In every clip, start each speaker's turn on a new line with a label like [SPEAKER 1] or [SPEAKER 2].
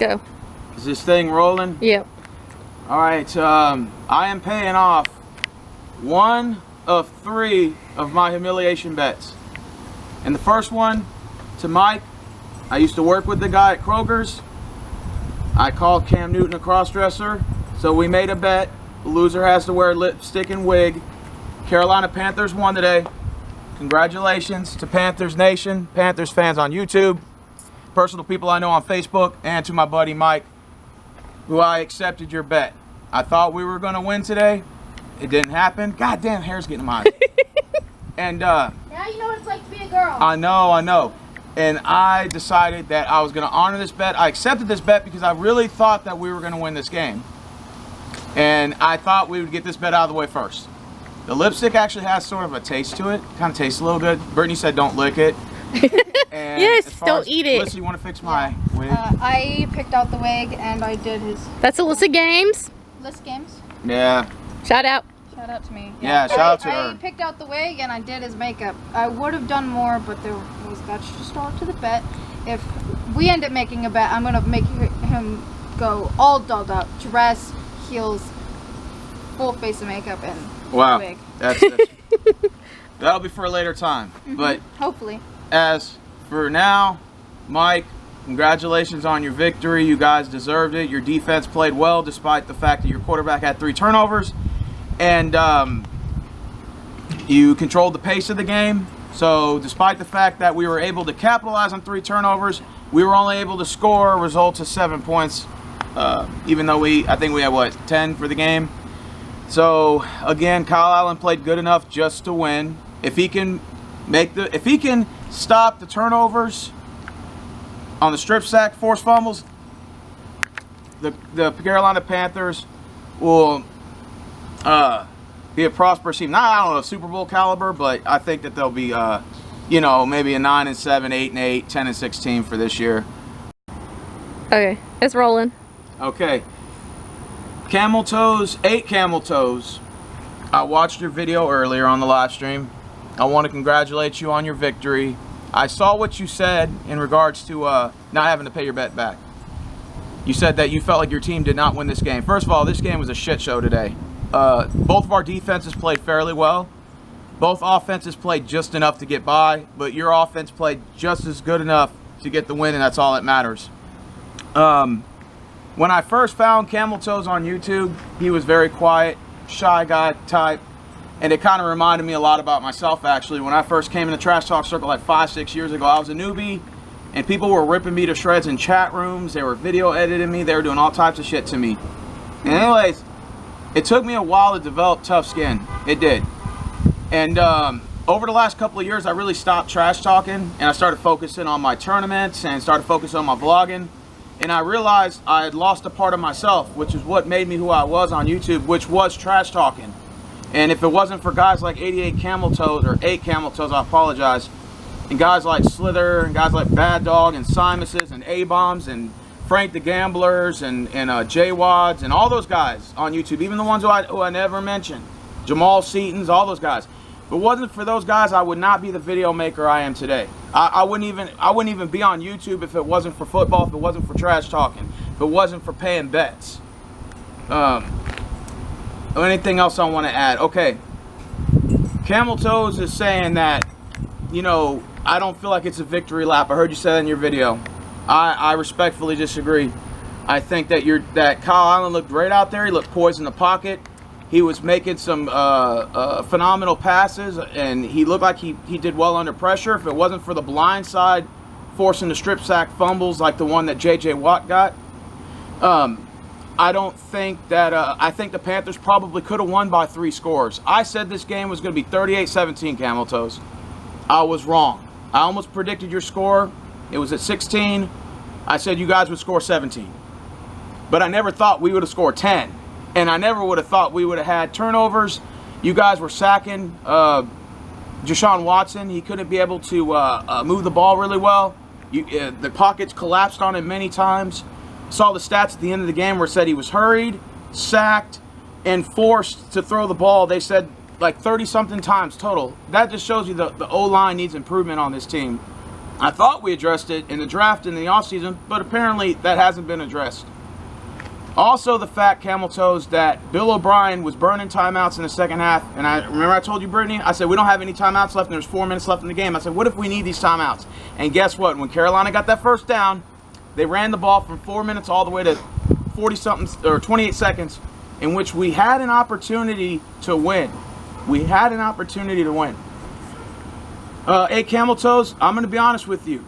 [SPEAKER 1] go.
[SPEAKER 2] Is this thing rolling?
[SPEAKER 1] Yep.
[SPEAKER 2] All right. I am paying off 1 of 3 of my humiliation bets. And the first one to Mike. I used to work with the guy at Kroger's. I called Cam Newton a crossdresser, so we made a bet. The loser has to wear lipstick and wig. Carolina Panthers won today. Congratulations to Panthers Nation, Panthers fans on YouTube, personal people I know on Facebook, and to my buddy Mike, who I accepted your bet. I thought we were going to win today. It didn't happen. God damn, hair's getting in my eyes. And
[SPEAKER 3] now you know what it's like to be a girl.
[SPEAKER 2] I know. And I decided that I was going to honor this bet. I accepted this bet because I really thought that we were going to win this game. And I thought we would get this bet out of the way first. The lipstick actually has sort of a taste to it. Kind of tastes a little good. Brittany said don't lick it. And
[SPEAKER 1] yes, don't eat it.
[SPEAKER 2] Alyssa, you want to fix my wig?
[SPEAKER 3] I picked out the wig and I did his
[SPEAKER 1] That's Alyssa Games.
[SPEAKER 3] list games.
[SPEAKER 2] Yeah.
[SPEAKER 1] Shout out.
[SPEAKER 3] Shout out to me.
[SPEAKER 2] Yeah, shout out to
[SPEAKER 3] I
[SPEAKER 2] her.
[SPEAKER 3] picked out the wig and I did his makeup. I would have done more, but that's just all to the bet. If we end up making a bet, I'm gonna make him go all dolled up, dress, heels, full face of makeup, and wig.
[SPEAKER 2] That's that'll be for a later time. But
[SPEAKER 3] hopefully.
[SPEAKER 2] as for now, Mike, congratulations on your victory. You guys deserved it. Your defense played well despite the fact that your quarterback had 3 turnovers. And you controlled the pace of the game. So despite the fact that we were able to capitalize on 3 turnovers, we were only able to score results of 7 points. Even though I think we had, what, 10 for the game. So again, Kyle Allen played good enough just to win. If he can stop the turnovers on the strip sack, forced fumbles, the Carolina Panthers will be a prosperous team. Not, I don't know, Super Bowl caliber, but I think that they'll be, maybe a 9-7, 8-8, 10-6 team for this year.
[SPEAKER 1] Okay, it's rolling.
[SPEAKER 2] Okay. Camel Toes, 8 Camel Toes. I watched your video earlier on the live stream. I want to congratulate you on your victory. I saw what you said in regards to not having to pay your bet back. You said that you felt like your team did not win this game. First of all, this game was a shit show today. Both of our defenses played fairly well. Both offenses played just enough to get by, but your offense played just as good enough to get the win, and that's all that matters. When I first found Camel Toes on YouTube, he was very quiet, shy guy type, and it kind of reminded me a lot about myself, actually. When I first came in the Trash Talk Circle like 5-6 years ago, I was a newbie, and people were ripping me to shreds in chat rooms. They were video editing me. They were doing all types of shit to me. And anyways, it took me a while to develop tough skin. It did. And over the last couple of years, I really stopped trash talking, and I started focusing on my tournaments and started focusing on my vlogging. And I realized I had lost a part of myself, which is what made me who I was on YouTube, which was trash talking. And if it wasn't for guys like 88 Camel Toes, or 8 Camel Toes, I apologize, and guys like Slither, and guys like Bad Dog, and Simuses, and A-Bombs, and Frank the Gamblers, and J-Wads, and all those guys on YouTube, even the ones who I never mentioned, Jamal Seaton's, all those guys. If it wasn't for those guys, I would not be the video maker I am today. I wouldn't even be on YouTube if it wasn't for football, if it wasn't for trash talking, if it wasn't for paying bets. Anything else I want to add? Okay. Camel Toes is saying that, I don't feel like it's a victory lap. I heard you say that in your video. I respectfully disagree. I think that Kyle Allen looked great out there. He looked poised in the pocket. He was making some phenomenal passes, and he looked like he did well under pressure. If it wasn't for the blind side forcing the strip sack fumbles like the one that J.J. Watt got, I don't think that I think the Panthers probably could have won by 3 scores. I said this game was going to be 38-17, Camel Toes. I was wrong. I almost predicted your score. It was at 16. I said you guys would score 17. But I never thought we would have scored 10. And I never would have thought we would have had turnovers. You guys were sacking Deshaun Watson. He couldn't be able to move the ball really well. The pockets collapsed on him many times. Saw the stats at the end of the game where it said he was hurried, sacked, and forced to throw the ball. They said like 30-something times total. That just shows you the O-line needs improvement on this team. I thought we addressed it in the draft in the offseason, but apparently that hasn't been addressed. Also, the fact, Camel Toes, that Bill O'Brien was burning timeouts in the second half. And I remember I told you, Brittany, I said, we don't have any timeouts left, and there's 4 minutes left in the game. I said, what if we need these timeouts? And guess what? When Carolina got that first down, they ran the ball from 4 minutes all the way to 40-something or 28 seconds, in which we had an opportunity to win. We had an opportunity to win. 8 Camel Toes, I'm going to be honest with you.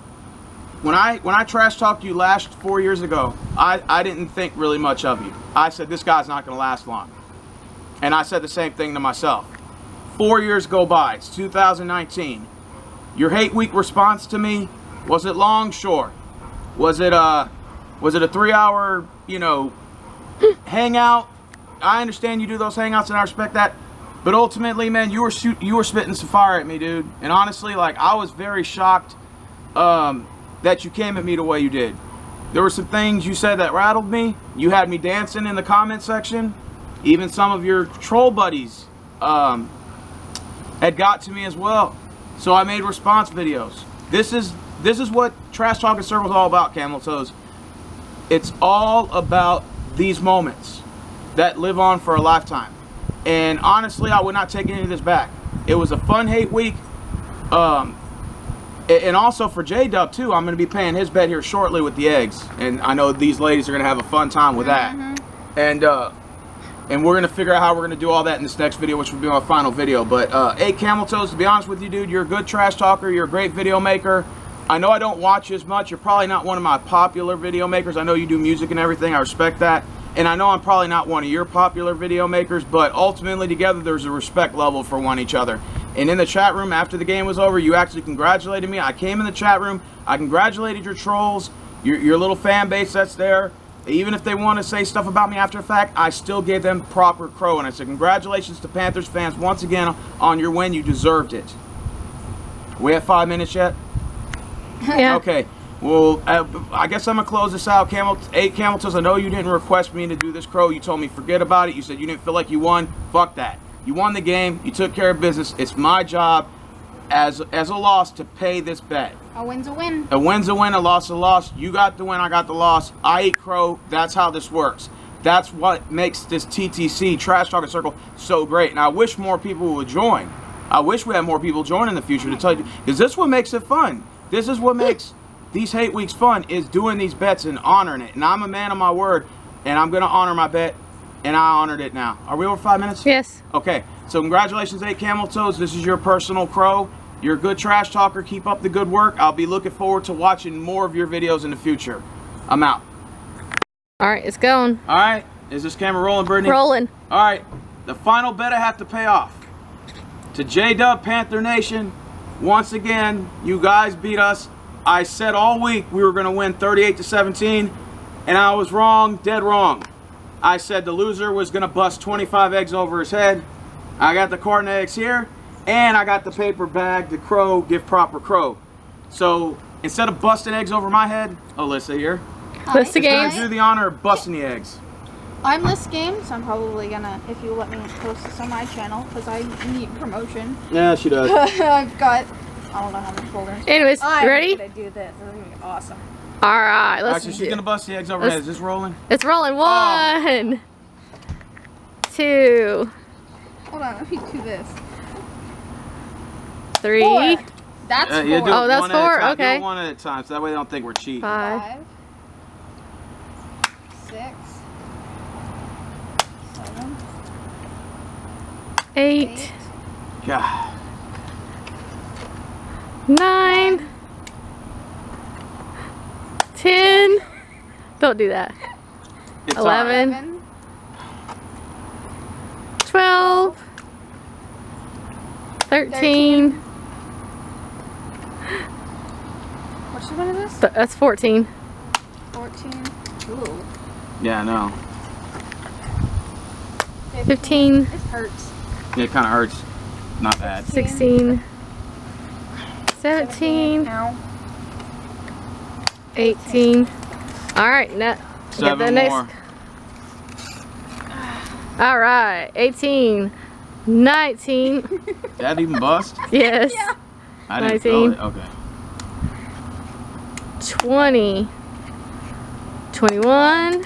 [SPEAKER 2] When I trash talked you last 4 years ago, I didn't think really much of you. I said, this guy's not going to last long. And I said the same thing to myself. 4 years go by. It's 2019. Your hate week response to me, was it long? Sure. Was it a 3-hour, hangout? I understand you do those hangouts and I respect that. But ultimately, man, you were spitting some fire at me, dude. And honestly, like, I was very shocked that you came at me the way you did. There were some things you said that rattled me. You had me dancing in the comment section. Even some of your troll buddies had got to me as well. So I made response videos. This is what Trash Talking Circle is all about, Camel Toes. It's all about these moments that live on for a lifetime. And honestly, I would not take any of this back. It was a fun hate week. And also for JDub too, I'm going to be paying his bet here shortly with the eggs. And I know these ladies are going to have a fun time with that. And we're going to figure out how we're going to do all that in this next video, which will be my final video. But 8 Camel Toes, to be honest with you, dude, you're a good trash talker. You're a great video maker. I know I don't watch you as much. You're probably not one of my popular video makers. I know you do music and everything. I respect that. And I know I'm probably not one of your popular video makers, but ultimately together there's a respect level for one each other. And in the chat room after the game was over, you actually congratulated me. I came in the chat room. I congratulated your trolls, your little fan base that's there. Even if they want to say stuff about me after the fact, I still gave them proper crow. And I said, congratulations to Panthers fans once again on your win. You deserved it. We have 5 minutes yet?
[SPEAKER 1] Yeah.
[SPEAKER 2] Okay. Well, I guess I'm going to close this out. 8 Camel Toes, I know you didn't request me to do this crow. You told me forget about it. You said you didn't feel like you won. Fuck that. You won the game. You took care of business. It's my job as a loss to pay this bet.
[SPEAKER 3] A win's a win.
[SPEAKER 2] A win's a win, a loss a loss. You got the win, I got the loss. I eat crow. That's how this works. That's what makes this TTC, Trash Talking Circle, so great. And I wish more people would join. I wish we had more people join in the future, to tell you, because this is what makes it fun. This is what makes these hate weeks fun, is doing these bets and honoring it. And I'm a man of my word, and I'm going to honor my bet, and I honored it now. Are we over 5 minutes?
[SPEAKER 1] Yes.
[SPEAKER 2] Okay, so congratulations, 8 Camel Toes. This is your personal crow. You're a good trash talker. Keep up the good work. I'll be looking forward to watching more of your videos in the future. I'm out.
[SPEAKER 1] All right, it's going.
[SPEAKER 2] All right, is this camera rolling, Brittany?
[SPEAKER 1] Rolling.
[SPEAKER 2] All right, the final bet I have to pay off. To JDub Panther Nation, once again, you guys beat us. I said all week we were going to win 38-17, and I was wrong, dead wrong. I said the loser was going to bust 25 eggs over his head. I got the carton of eggs here, and I got the paper bag, the crow, give proper crow. So instead of busting eggs over my head, Alyssa here,
[SPEAKER 1] List the
[SPEAKER 2] is going
[SPEAKER 1] games.
[SPEAKER 2] to do the honor of busting the eggs.
[SPEAKER 3] I'm this game, so I'm probably gonna, if you let me post this on my channel, because I need promotion.
[SPEAKER 2] Yeah, she does.
[SPEAKER 3] I've got, I don't know how many folders.
[SPEAKER 1] Anyways, you ready?
[SPEAKER 3] I'm gonna do this. This is gonna be awesome.
[SPEAKER 1] All right, let's
[SPEAKER 2] Actually, she's
[SPEAKER 1] do
[SPEAKER 2] going to bust the eggs over her head. Is this rolling?
[SPEAKER 1] It's rolling. 1, 2,
[SPEAKER 3] Hold on, let me do this.
[SPEAKER 1] 3,
[SPEAKER 3] 4. That's 4.
[SPEAKER 2] You do it
[SPEAKER 1] Oh, that's
[SPEAKER 2] one at a
[SPEAKER 1] 4?
[SPEAKER 2] time. Do
[SPEAKER 1] Okay.
[SPEAKER 2] it one at a time, so that way they don't think we're cheating.
[SPEAKER 1] 5,
[SPEAKER 3] 6, 7,
[SPEAKER 1] 8,
[SPEAKER 2] God.
[SPEAKER 1] 9, 10. Don't do that.
[SPEAKER 2] It's
[SPEAKER 1] 11.
[SPEAKER 3] 11,
[SPEAKER 1] 12, 13.
[SPEAKER 3] what's the one of this?
[SPEAKER 1] That's 14.
[SPEAKER 3] 14. Ooh.
[SPEAKER 2] all right. Yeah, I know.
[SPEAKER 1] 15.
[SPEAKER 3] This hurts.
[SPEAKER 2] Yeah, it kind of hurts. Not bad.
[SPEAKER 1] 16, 17,
[SPEAKER 3] Ow.
[SPEAKER 1] 18. All right, now get the
[SPEAKER 2] 7
[SPEAKER 1] next.
[SPEAKER 2] more.
[SPEAKER 1] All right, 18, 19.
[SPEAKER 2] That even bust?
[SPEAKER 1] Yes.
[SPEAKER 3] Yeah.
[SPEAKER 2] I didn't feel
[SPEAKER 1] 19.
[SPEAKER 2] it. Okay.
[SPEAKER 1] 20, 21,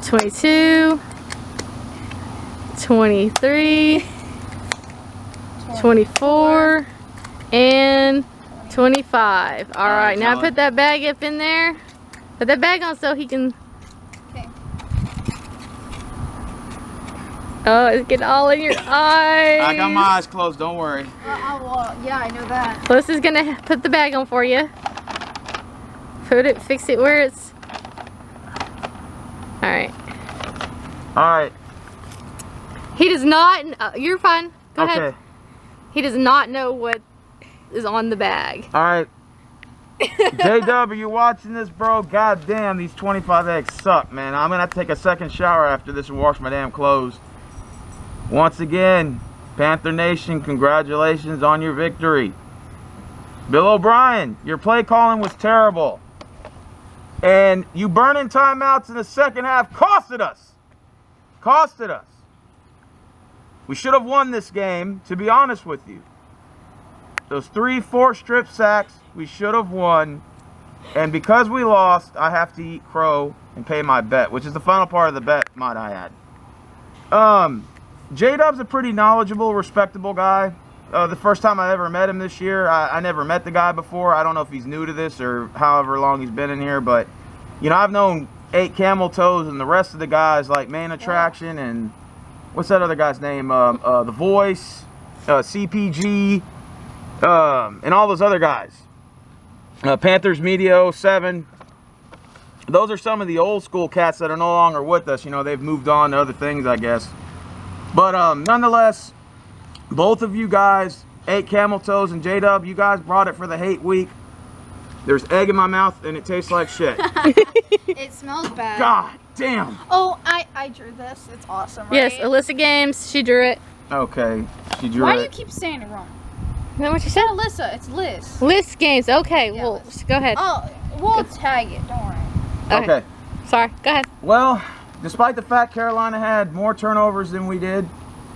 [SPEAKER 1] 22, 23, 24, and 25. All right, now put that bag up in there. Put that bag on so he can.
[SPEAKER 3] Okay.
[SPEAKER 1] Oh, it's getting all in your eyes.
[SPEAKER 2] I got my eyes closed, don't worry.
[SPEAKER 3] Yeah, I know that.
[SPEAKER 1] Melissa's gonna put the bag on for you. Put it, fix it where it's. All right.
[SPEAKER 2] All right.
[SPEAKER 1] He does not. You're fine. Go
[SPEAKER 2] Okay.
[SPEAKER 1] ahead. He does not know what is on the bag.
[SPEAKER 2] All right. JDub, are you watching this, bro? God damn, these 25 eggs suck, man. I'm gonna have to take a second shower after this and wash my damn clothes. Once again, Panther Nation, congratulations on your victory. Bill O'Brien, your play calling was terrible. And you burning timeouts in the second half costed us. Costed us. We should have won this game, to be honest with you. Those 3-4 strip sacks, we should have won. And because we lost, I have to eat crow and pay my bet, which is the final part of the bet, might I add. JDub's a pretty knowledgeable, respectable guy. The first time I ever met him this year, I never met the guy before. I don't know if he's new to this or however long he's been in here, but, you know, I've known 8cameltoes and the rest of the guys like Main Attraction and what's that other guy's name? The Voice, CPG, and all those other guys. Panthers Media 07. Those are some of the old school cats that are no longer with us. You know, they've moved on to other things, I guess. But nonetheless, both of you guys, 8cameltoes and JDub, you guys brought it for the hate week. There's egg in my mouth and it tastes like shit.
[SPEAKER 3] It smells bad.
[SPEAKER 2] God damn.
[SPEAKER 3] Oh, I drew this. It's awesome, right?
[SPEAKER 1] Yes, Alyssa Games. She drew it.
[SPEAKER 2] Okay, she drew
[SPEAKER 3] Why
[SPEAKER 2] it.
[SPEAKER 3] do you keep saying it wrong?
[SPEAKER 1] Is that what you
[SPEAKER 3] It's
[SPEAKER 1] said?
[SPEAKER 3] not Alyssa, it's Liz.
[SPEAKER 1] List Games. Okay,
[SPEAKER 3] Yeah,
[SPEAKER 1] well,
[SPEAKER 3] Liz.
[SPEAKER 1] go ahead.
[SPEAKER 3] Oh, we'll tag it. Don't worry.
[SPEAKER 2] Okay.
[SPEAKER 1] Sorry, go ahead.
[SPEAKER 2] Well, despite the fact Carolina had more turnovers than we did,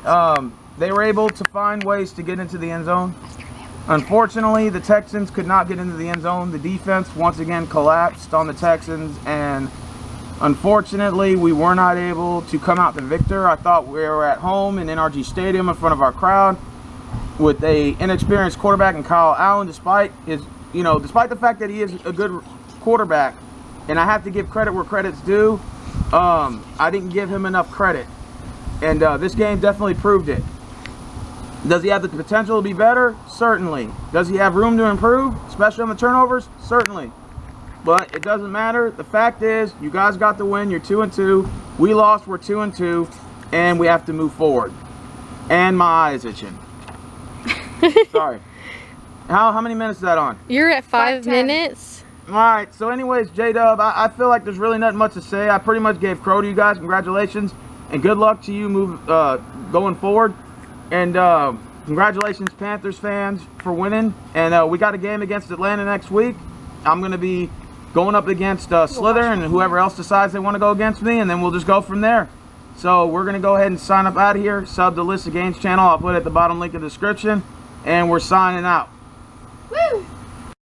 [SPEAKER 2] they were able to find ways to get into the end zone. Unfortunately, the Texans could not get into the end zone. The defense once again collapsed on the Texans, and unfortunately, we were not able to come out the victor. I thought we were at home in NRG Stadium in front of our crowd with a inexperienced quarterback in Kyle Allen, despite the fact that he is a good quarterback, and I have to give credit where credit's due. I didn't give him enough credit, and this game definitely proved it. Does he have the potential to be better? Certainly. Does he have room to improve, especially on the turnovers? Certainly. But it doesn't matter. The fact is, you guys got the win. You're 2-2. We lost. We're 2-2, and we have to move forward. And my eye is itching. Sorry. How many minutes is that on?
[SPEAKER 1] You're at 5
[SPEAKER 3] 5:10.
[SPEAKER 1] minutes.
[SPEAKER 2] All right. So, anyways, JDub, I feel like there's really nothing much to say. I pretty much gave crow to you guys. Congratulations, and good luck to you going forward. And congratulations, Panthers fans, for winning. And we got a game against Atlanta next week. I'm going to be going up against Slither and whoever else decides they want to go against me, and then we'll just go from there. So we're going to go ahead and sign up out of here. Sub to Alyssa Games channel. I'll put it at the bottom link in the description. And we're signing out.